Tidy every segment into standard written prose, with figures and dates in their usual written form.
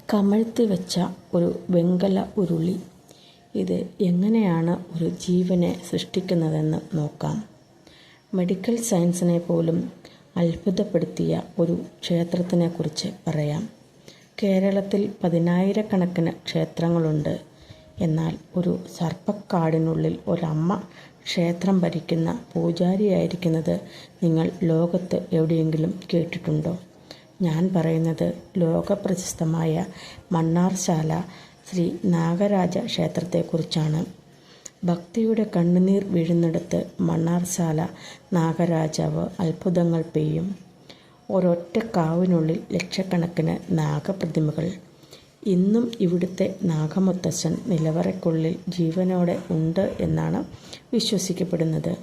കമഴ്ത്തി വെച്ച ഒരു വെങ്കല ഉരുളി. ഇത് എങ്ങനെയാണ് ഒരു ജീവനെ സൃഷ്ടിക്കുന്നതെന്ന് നോക്കാം. മെഡിക്കൽ സയൻസിനെ പോലും അത്ഭുതപ്പെടുത്തിയ ഒരു ക്ഷേത്രത്തിനെക്കുറിച്ച് പറയാം. കേരളത്തിൽ 10,000-കണക്കിന് ക്ഷേത്രങ്ങളുണ്ട്. എന്നാൽ ഒരു സർപ്പക്കാടിനുള്ളിൽ ഒരമ്മ ക്ഷേത്രം ഭരിക്കുന്ന പൂജാരിയായിരിക്കുന്നത് നിങ്ങൾ ലോകത്ത് എവിടെയെങ്കിലും കേട്ടിട്ടുണ്ടോ? ഞാൻ പറയുന്നത് ലോകപ്രശസ്തമായ മണ്ണാർശാല ശ്രീ നാഗരാജ ക്ഷേത്രത്തെക്കുറിച്ചാണ്. ഭക്തിയുടെ കണ്ണുനീർ വീഴുന്നിടത്ത് മണ്ണാർശാല നാഗരാജാവ് അത്ഭുതങ്ങൾ പെയ്യും. ഒരൊറ്റ കാവിനുള്ളിൽ ലക്ഷക്കണക്കിന് നാഗപ്രതിമകൾ. ഇന്നും ഇവിടുത്തെ നാഗമുത്തശ്ശൻ നിലവറയ്ക്കുള്ളിൽ ജീവനോടെ ഉണ്ട് എന്നാണ് വിശ്വസിക്കപ്പെടുന്നത്.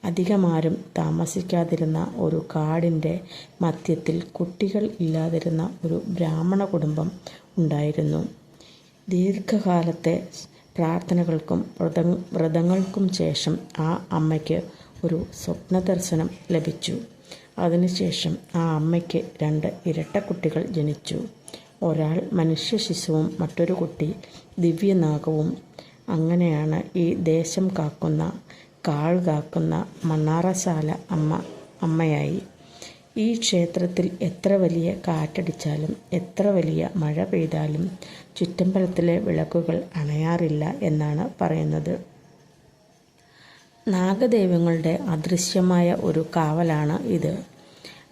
അധികമാരും താമസിക്കാതിരുന്ന ഒരു കാടിൻ്റെ മധ്യത്തിൽ കുട്ടികൾ ഇല്ലാതിരുന്ന ഒരു ബ്രാഹ്മണ കുടുംബം ഉണ്ടായിരുന്നു. ദീർഘകാലത്തെ പ്രാർത്ഥനകൾക്കും വ്രതങ്ങൾക്കും ശേഷം ആ അമ്മയ്ക്ക് ഒരു സ്വപ്നദർശനം ലഭിച്ചു. അതിനുശേഷം ആ അമ്മയ്ക്ക് 2 ഇരട്ടക്കുട്ടികൾ ജനിച്ചു. ഒരാൾ മനുഷ്യ ശിശുവും മറ്റൊരു കുട്ടി ദിവ്യനാഗവും. അങ്ങനെയാണ് ഈ ദേശം കാക്കുന്ന, കാൾ കാക്കുന്ന മണ്ണാറശാല അമ്മയായി. ഈ ക്ഷേത്രത്തിൽ എത്ര വലിയ കാറ്റടിച്ചാലും എത്ര വലിയ മഴ പെയ്താലും ചുറ്റമ്പലത്തിലെ വിളക്കുകൾ അണയാറില്ല എന്നാണ് പറയുന്നത്. നാഗദൈവങ്ങളുടെ അദൃശ്യമായ ഒരു കാവലാണ് ഇത്.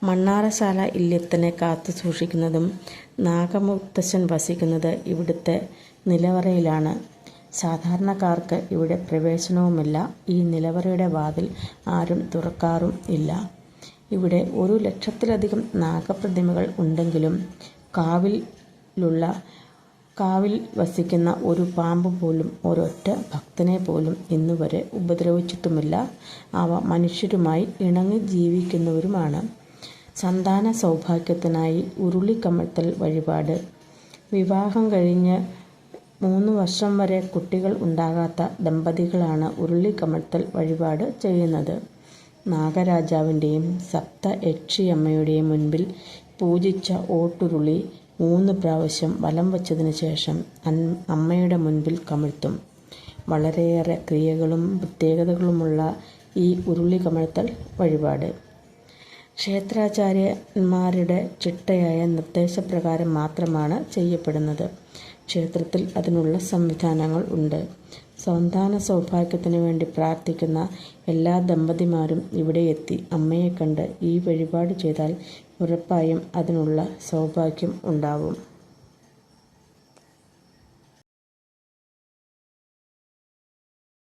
മണ്ണാറശാല ഇല്ലത്തിനെ കാത്തു സൂക്ഷിക്കുന്നതും നാഗമുത്തശ്ശൻ വസിക്കുന്നത് ഇവിടുത്തെ നിലവറയിലാണ്. സാധാരണക്കാർക്ക് ഇവിടെ പ്രവേശനവുമില്ല. ഈ നിലവറയുടെ വാതിൽ ആരും തുറക്കാറും ഇല്ല. ഇവിടെ 1,00,000-ലധികം നാഗപ്രതിമകൾ ഉണ്ടെങ്കിലും കാവിൽ വസിക്കുന്ന ഒരു പാമ്പ് പോലും ഒരൊറ്റ ഭക്തനെ പോലും ഇന്നുവരെ ഉപദ്രവിച്ചിട്ടുമില്ല. അവ മനുഷ്യരുമായി ഇണങ്ങി ജീവിക്കുന്നവരുമാണ്. സന്താന സൗഭാഗ്യത്തിനായി ഉരുളി കമഴ്ത്തൽ വഴിപാട്. വിവാഹം കഴിഞ്ഞ് 3 വർഷം വരെ കുട്ടികൾ ഉണ്ടാകാത്ത ദമ്പതികളാണ് ഉരുളി കമഴ്ത്തൽ വഴിപാട് ചെയ്യുന്നത്. നാഗരാജാവിൻ്റെയും സപ്തയക്ഷിയമ്മയുടെയും മുൻപിൽ പൂജിച്ച ഓട്ടുരുളി 3 പ്രാവശ്യം വലം വച്ചതിന് ശേഷം അമ്മയുടെ മുൻപിൽ കമഴ്ത്തും. വളരെയേറെ ക്രിയകളും പ്രത്യേകതകളുമുള്ള ഈ ഉരുളി കമഴ്ത്തൽ വഴിപാട് ക്ഷേത്രാചാര്യന്മാരുടെ ചിട്ടയായ നിർദ്ദേശപ്രകാരം മാത്രമാണ് ചെയ്യപ്പെടുന്നത്. ക്ഷേത്രത്തിൽ അതിനുള്ള സംവിധാനങ്ങൾ ഉണ്ട്. സന്താന സൗഭാഗ്യത്തിനു വേണ്ടി പ്രാർത്ഥിക്കുന്ന എല്ലാ ദമ്പതിമാരും ഇവിടെ എത്തി അമ്മയെ കണ്ട് ഈ വഴിപാട് ചെയ്താൽ ഉറപ്പായും അതിനുള്ള സൗഭാഗ്യം ഉണ്ടാവും.